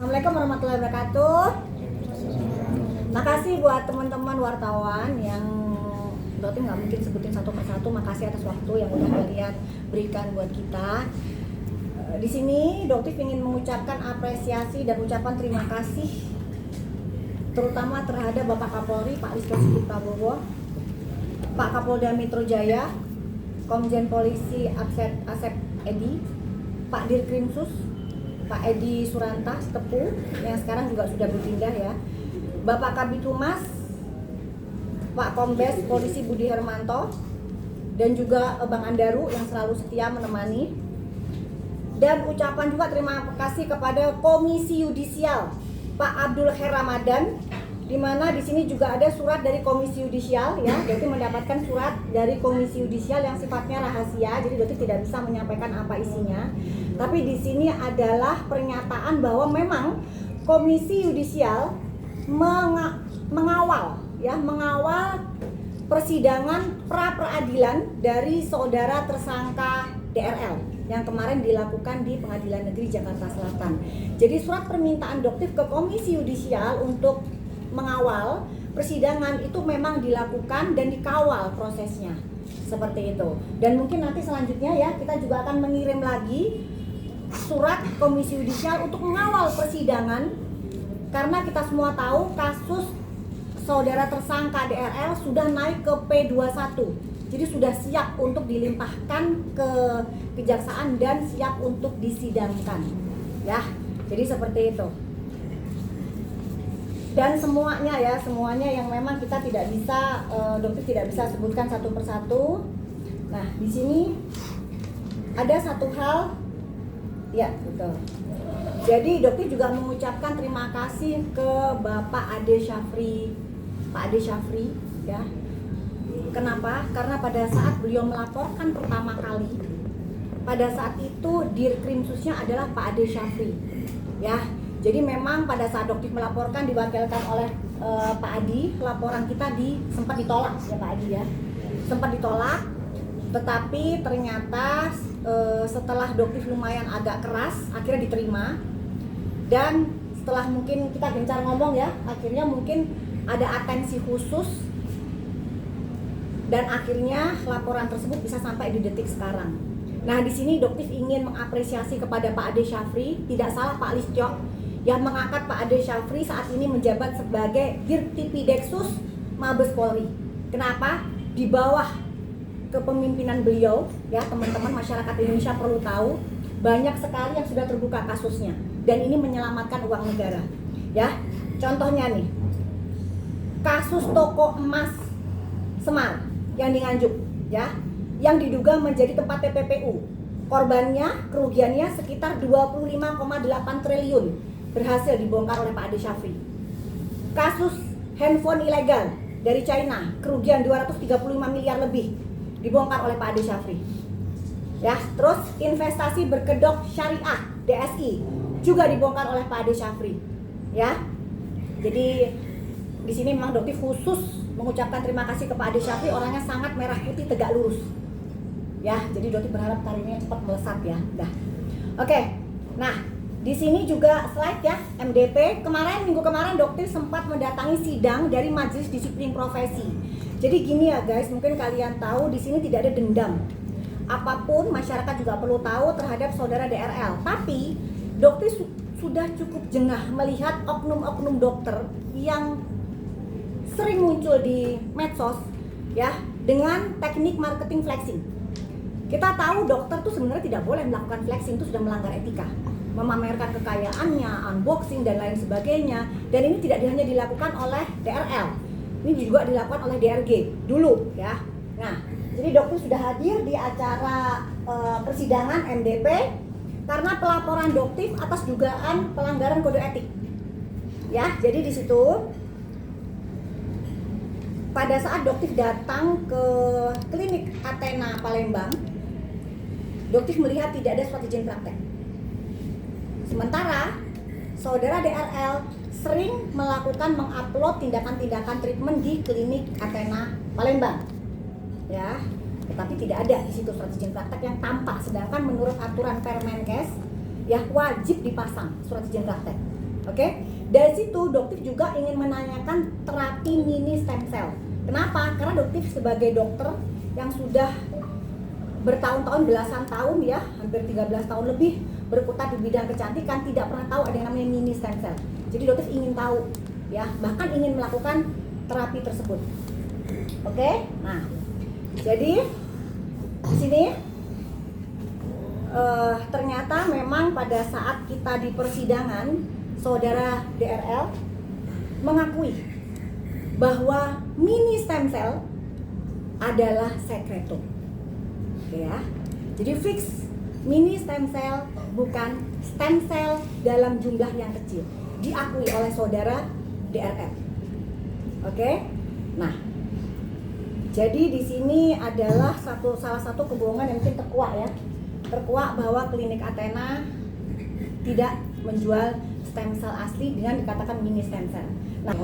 Assalamualaikum warahmatullahi wabarakatuh. Makasih buat teman-teman wartawan yang Dokter nggak mungkin sebutin satu persatu. Makasih atas waktu yang udah kalian berikan buat kita. Di sini Dokter ingin mengucapkan apresiasi dan ucapan terima kasih terutama terhadap Bapak Kapolri Pak Listio Sigit Prabowo, Pak Kapolda Metro Jaya, Komjen Polisi Asep Edi, Pak Dirkrimsus Pak Edi Suranta Tepu yang sekarang juga sudah berpindah ya, Bapak Kabid Humas Pak Kombes Polisi Budi Hermanto, dan juga Bang Andaru yang selalu setia menemani. Dan ucapan juga terima kasih kepada Komisi Yudisial Pak Abdul Khair Ramadan, di mana di sini juga ada surat dari Komisi Yudisial ya. Jadi mendapatkan surat dari Komisi Yudisial yang sifatnya rahasia, jadi Doti tidak bisa menyampaikan apa isinya. Tapi di sini adalah pernyataan bahwa memang Komisi Yudisial mengawal persidangan pra peradilan dari saudara tersangka DRL yang kemarin dilakukan di Pengadilan Negeri Jakarta Selatan. Jadi surat permintaan Doktif ke Komisi Yudisial untuk mengawal persidangan itu memang dilakukan dan dikawal prosesnya seperti itu. Dan mungkin nanti selanjutnya ya kita juga akan mengirim lagi surat Komisi Yudisial untuk mengawal persidangan, karena kita semua tahu kasus saudara tersangka DRL sudah naik ke P21. Jadi sudah siap untuk dilimpahkan ke kejaksaan dan siap untuk disidangkan. Ya. Jadi seperti itu. Dan semuanya yang memang kita tidak bisa Dokter tidak bisa sebutkan satu persatu. Nah, di sini ada satu hal ya, betul. Jadi Dokter juga mengucapkan terima kasih ke Bapak Ade Syafri, Pak Ade Syafri ya. Kenapa? Karena pada saat beliau melaporkan pertama kali, pada saat itu Dirkrimsusnya adalah Pak Ade Syafri ya. Jadi memang pada saat Dokter melaporkan diwakilkan oleh Pak Adi, laporan kita sempat ditolak ya Pak Adi ya. Sempat ditolak, tetapi ternyata setelah Dokter lumayan agak keras, akhirnya diterima. Dan setelah mungkin kita gencar ngomong ya, akhirnya mungkin ada atensi khusus dan akhirnya laporan tersebut bisa sampai di detik sekarang. Nah, di sini Dokter ingin mengapresiasi kepada Pak Ade Syafri, tidak salah Pak Listio yang mengangkat Pak Ade Syafri saat ini menjabat sebagai Dirtipideksus Mabes Polri. Kenapa? Di bawah kepemimpinan beliau, ya teman-teman masyarakat Indonesia perlu tahu, banyak sekali yang sudah terbuka kasusnya dan ini menyelamatkan uang negara. Ya, contohnya nih, kasus toko emas Semar yang di Nganjuk, ya, yang diduga menjadi tempat TPPU. Korbannya, kerugiannya sekitar 25,8 triliun berhasil dibongkar oleh Pak Ade Syafri. Kasus handphone ilegal dari China, kerugian 235 miliar lebih dibongkar oleh Pak Ade Syafri. Ya, terus investasi berkedok syariah DSI juga dibongkar oleh Pak Ade Syafri. Ya. Jadi di sini memang Dokter khusus mengucapkan terima kasih kepada Ade Syafri, orangnya sangat merah putih tegak lurus. Ya, jadi Dokter berharap karirnya cepat melesat ya. Dah. Oke. Nah, di sini juga slide ya, MDP. Minggu kemarin Dokter sempat mendatangi sidang dari Majelis Disiplin Profesi. Jadi gini ya guys, mungkin kalian tahu di sini tidak ada dendam. Apapun masyarakat juga perlu tahu terhadap saudara DRL. Tapi Dokter sudah cukup jengah melihat oknum-oknum dokter yang sering muncul di medsos ya dengan teknik marketing flexing. Kita tahu dokter tuh sebenarnya tidak boleh melakukan flexing, itu sudah melanggar etika, memamerkan kekayaannya, unboxing dan lain sebagainya. Dan ini tidak hanya dilakukan oleh DRL, ini juga dilakukan oleh DRG dulu ya. Nah, jadi Dokter sudah hadir di acara persidangan MDP karena pelaporan Dokter atas dugaan pelanggaran kode etik. Ya, jadi di situ pada saat Dokter datang ke klinik Athena Palembang, Dokter melihat tidak ada surat izin praktek. Sementara saudara DRL sering mengupload tindakan-tindakan treatment di klinik Athena Palembang. Ya, tetapi tidak ada di situ surat izin praktek yang tampak, sedangkan menurut aturan Permenkes ya wajib dipasang surat izin praktek. Oke, dari situ dokter juga ingin menanyakan terapi mini stem cell. Kenapa? Karena dokter sebagai dokter yang sudah bertahun-tahun, belasan tahun ya, hampir 13 tahun lebih berkutat di bidang kecantikan, tidak pernah tahu ada yang namanya mini stem cell. Jadi dokter ingin tahu ya, bahkan ingin melakukan terapi tersebut. Oke, nah jadi di sini ternyata memang pada saat kita di persidangan, saudara DRL mengakui bahwa mini stem cell adalah sekretum. Oke ya, jadi fix mini stem cell bukan stem cell dalam jumlah yang kecil, diakui oleh saudara DRL. Oke, nah jadi di sini adalah salah satu kebohongan yang mungkin terkuak bahwa klinik Athena tidak menjual stem cell asli dengan dikatakan mini stem cell. Nah,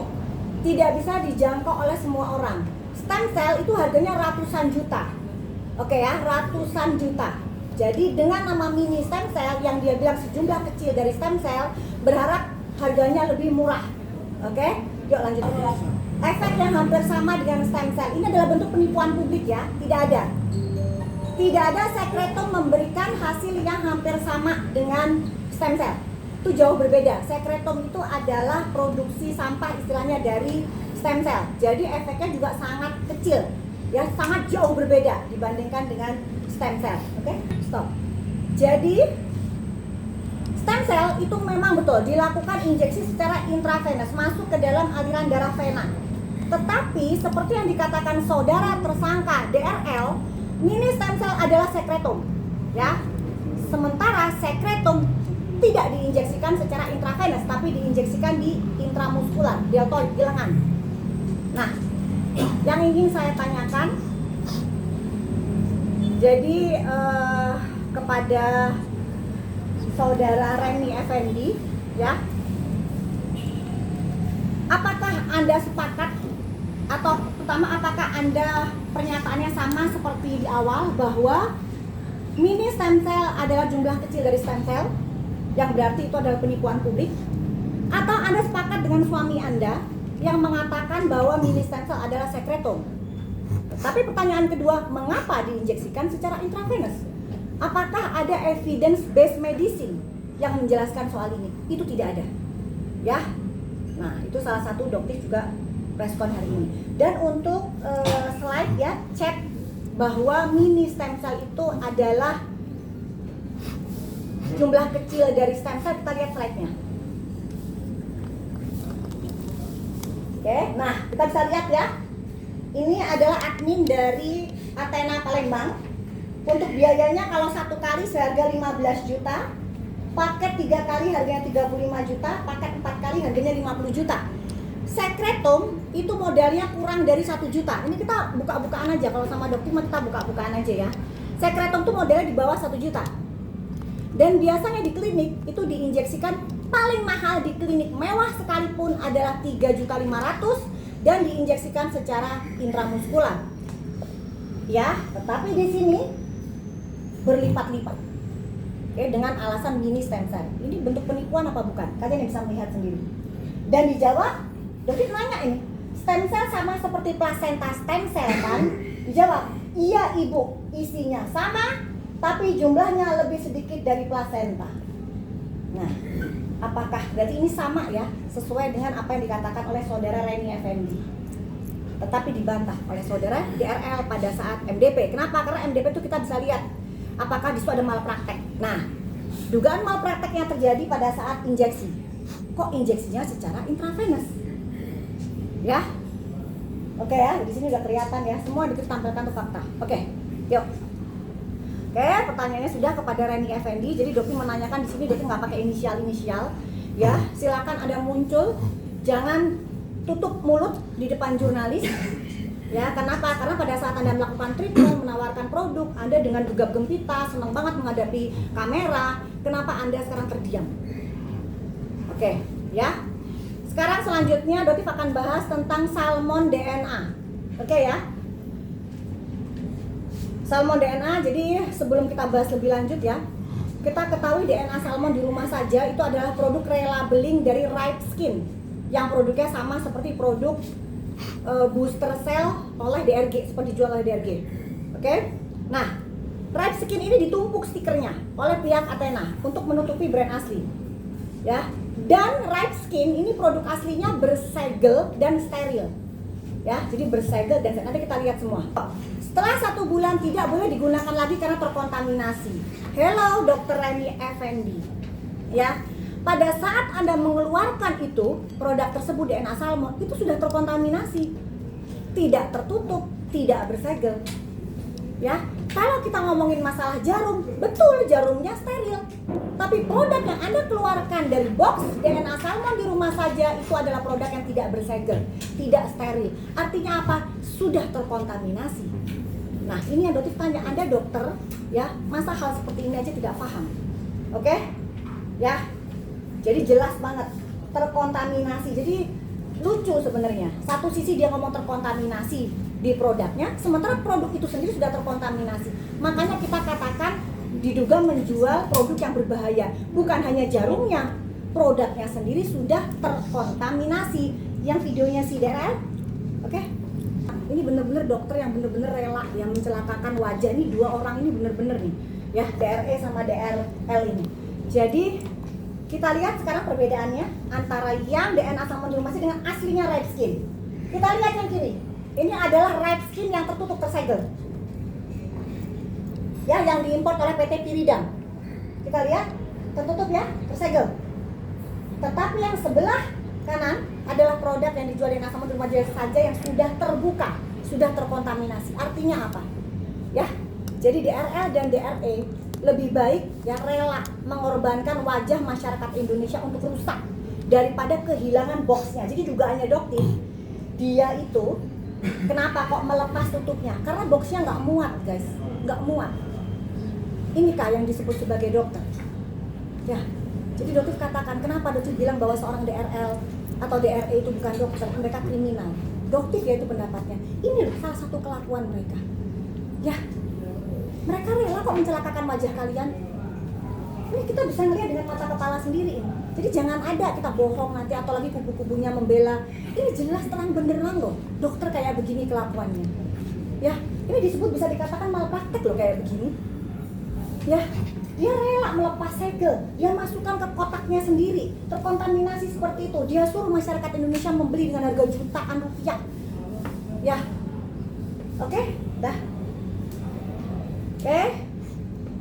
tidak bisa dijangkau oleh semua orang. Stem cell itu harganya ratusan juta. Oke ya, ratusan juta. Jadi dengan nama mini stem cell yang dia bilang sejumlah kecil dari stem cell, berharap harganya lebih murah. Oke, yuk lanjut. Efek yang hampir sama dengan stem cell ini adalah bentuk penipuan publik ya, tidak ada sekretum memberikan hasil yang hampir sama dengan stem cell. Itu jauh berbeda. Sekretum itu adalah produksi sampah istilahnya dari stem cell. Jadi efeknya juga sangat kecil. Ya, sangat jauh berbeda dibandingkan dengan stem cell. Oke, stop. Jadi stem cell itu memang betul dilakukan injeksi secara intravenous, masuk ke dalam aliran darah vena. Tetapi seperti yang dikatakan saudara tersangka DRL, mini stem cell adalah sekretum, ya. Sementara sekretum tidak diinjeksikan secara intravenous, tapi diinjeksikan di intramuskular, deltoid, di lengan. Nah, yang ingin saya tanyakan, jadi kepada saudara Reni Effendi, ya, apakah Anda sepakat atau pertama apakah Anda pernyataannya sama seperti di awal bahwa mini stem cell adalah jumlah kecil dari stem cell, yang berarti itu adalah penipuan publik, atau Anda sepakat dengan suami Anda yang mengatakan bahwa mini stem cell adalah sekretum? Tapi pertanyaan kedua, mengapa diinjeksikan secara intravenous? Apakah ada evidence based medicine yang menjelaskan soal ini? Itu tidak ada, ya. Nah, itu salah satu dokter juga respon hari ini. Dan untuk slide ya, cek bahwa mini stem cell itu adalah jumlah kecil dari stem cell. Kita lihat slide-nya. Oke, nah kita bisa lihat ya. Ini adalah admin dari Athena Palembang. Untuk biayanya kalau satu kali seharga 15 juta, paket 3 kali harganya 35 juta, paket 4 kali harganya 50 juta. Sekretum itu modalnya kurang dari 1 juta. Ini kita buka-bukaan aja, kalau sama dokter kita buka-bukaan aja ya. Sekretum itu modalnya di bawah 1 juta. Dan biasanya di klinik itu diinjeksikan paling mahal di klinik mewah sekalipun adalah 3.500.000 dan diinjeksikan secara intramuskular. Ya, tetapi di sini berlipat-lipat. Oke, dengan alasan mini stem cell. Ini bentuk penipuan apa bukan? Kalian yang bisa melihat sendiri. Dan dijawab, dokter nanya ini, stem cell sama seperti plasenta stem cell kan? Dijawab, iya ibu, isinya sama, tapi jumlahnya lebih sedikit dari plasenta. Nah, apakah berarti ini sama ya, sesuai dengan apa yang dikatakan oleh saudara Reni Effendi? Tetapi dibantah oleh saudara DRL pada saat MDP. Kenapa? Karena MDP itu kita bisa lihat apakah di situ ada malpraktek. Nah, dugaan malprakteknya terjadi pada saat injeksi. Kok injeksinya secara intravenous? Ya, oke ya, di sini udah kelihatan ya. Semua ditampilkan tuh fakta. Oke, yuk. Oke, pertanyaannya sudah kepada Reni Effendi. Jadi dokter menanyakan di sini, dokter nggak pakai inisial, ya. Silakan Anda muncul, jangan tutup mulut di depan jurnalis. Ya, kenapa? Karena pada saat Anda melakukan treatment, menawarkan produk, Anda dengan gegap gempita, senang banget menghadapi kamera. Kenapa Anda sekarang terdiam? Oke, ya. Sekarang selanjutnya dokter akan bahas tentang salmon DNA. Oke ya. Salmon DNA, jadi sebelum kita bahas lebih lanjut ya, kita ketahui DNA salmon di rumah saja itu adalah produk relabeling dari Ripe Skin yang produknya sama seperti produk booster cell oleh DRG, seperti dijual oleh DRG. Oke? Nah, Ripe Skin ini ditumpuk stikernya oleh pihak Athena untuk menutupi brand asli. Ya. Dan Ripe Skin ini produk aslinya bersegel dan steril. Ya, jadi bersegel dan nanti kita lihat semua. Setelah 1 bulan tidak boleh digunakan lagi karena terkontaminasi. Hello, Dr. Reni Effendi. Ya, pada saat Anda mengeluarkan itu produk tersebut DNA salmon itu sudah terkontaminasi, tidak tertutup, tidak bersegel. Ya, kalau kita ngomongin masalah jarum, betul jarumnya steril. Tapi produk yang Anda keluarkan dari box DNA salmon di rumah saja itu adalah produk yang tidak bersegel, tidak steril. Artinya apa? Sudah terkontaminasi. Nah, ini yang dokter tanya, Anda dokter, ya, masa hal seperti ini aja tidak paham? Oke? Ya. Jadi jelas banget terkontaminasi. Jadi lucu sebenarnya. Satu sisi dia ngomong terkontaminasi di produknya, sementara produk itu sendiri sudah terkontaminasi. Makanya kita katakan diduga menjual produk yang berbahaya. Bukan hanya jarumnya, produknya sendiri sudah terkontaminasi. Yang videonya si DRL, oke? Ini bener-bener dokter yang bener-bener rela yang mencelakakan wajah. Ini 2 orang ini bener-bener nih, ya, DRE sama DRL ini. Jadi kita lihat sekarang perbedaannya antara yang DNA salmon di rumah saja dengan aslinya Ripe Skin. Kita lihat yang kiri. Ini adalah Ripe Skin yang tertutup tersegel. Ya, yang diimpor oleh PT Piridam. Kita lihat tertutup ya, tersegel. Tetapi yang sebelah kanan adalah produk yang dijual DNA salmon di rumah saja yang sudah terbuka, sudah terkontaminasi. Artinya apa? Ya. Jadi DRL dan DRE lebih baik yang rela mengorbankan wajah masyarakat Indonesia untuk rusak daripada kehilangan boxnya. Jadi dugaannya dokter, dia itu kenapa kok melepas tutupnya? Karena boxnya nggak muat, guys, nggak muat. Ini kah yang disebut sebagai dokter? Ya, jadi dokter katakan kenapa dokter bilang bahwa seorang DRL atau DRE itu bukan dokter, mereka kriminal. Dokter ya itu pendapatnya. Ini salah satu kelakuan mereka. Ya. Mereka rela kok mencelakakan wajah kalian. Ini kita bisa ngelihat dengan mata kepala sendiri ini. Jadi jangan ada kita bohong nanti atau lagi kubu-kubunya membela. Ini jelas terang benderang loh. Dokter kayak begini kelakuannya. Ya, ini disebut bisa dikatakan malpraktek loh kayak begini. Ya, dia rela melepas segel, dia masukkan ke kotaknya sendiri, terkontaminasi seperti itu. Dia suruh masyarakat Indonesia membeli dengan harga jutaan rupiah. Ya, oke, dah. Oke,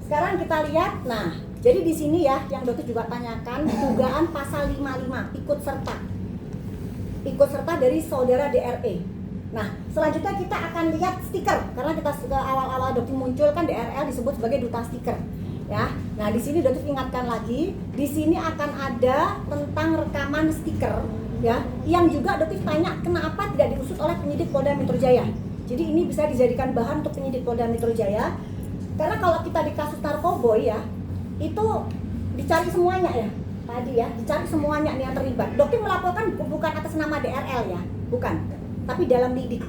sekarang kita lihat. Nah, jadi di sini ya, yang dokter juga tanyakan dugaan pasal 55 ikut serta dari saudara DRE. Nah, selanjutnya kita akan lihat stiker karena kita awal-awal dokter muncul kan DRL disebut sebagai duta stiker. Ya, nah di sini dokter ingatkan lagi, di sini akan ada tentang rekaman stiker, ya, yang juga dokter tanya kenapa tidak diusut oleh penyidik Polda Metro Jaya. Jadi ini bisa dijadikan bahan untuk penyidik Polda Metro Jaya. Karena kalau kita di kasus narkoboy ya, itu dicari semuanya ya. Tadi ya, dicari semuanya nih yang terlibat. Dokter melaporkan bukan atas nama DRL ya, bukan. Tapi dalam lidik.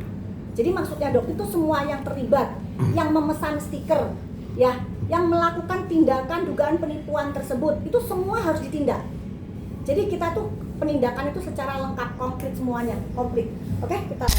Jadi maksudnya dokter itu semua yang terlibat, yang memesan stiker, ya, yang melakukan tindakan dugaan penipuan tersebut, itu semua harus ditindak. Jadi kita tuh penindakan itu secara lengkap, konkret semuanya, komplit. Oke, kita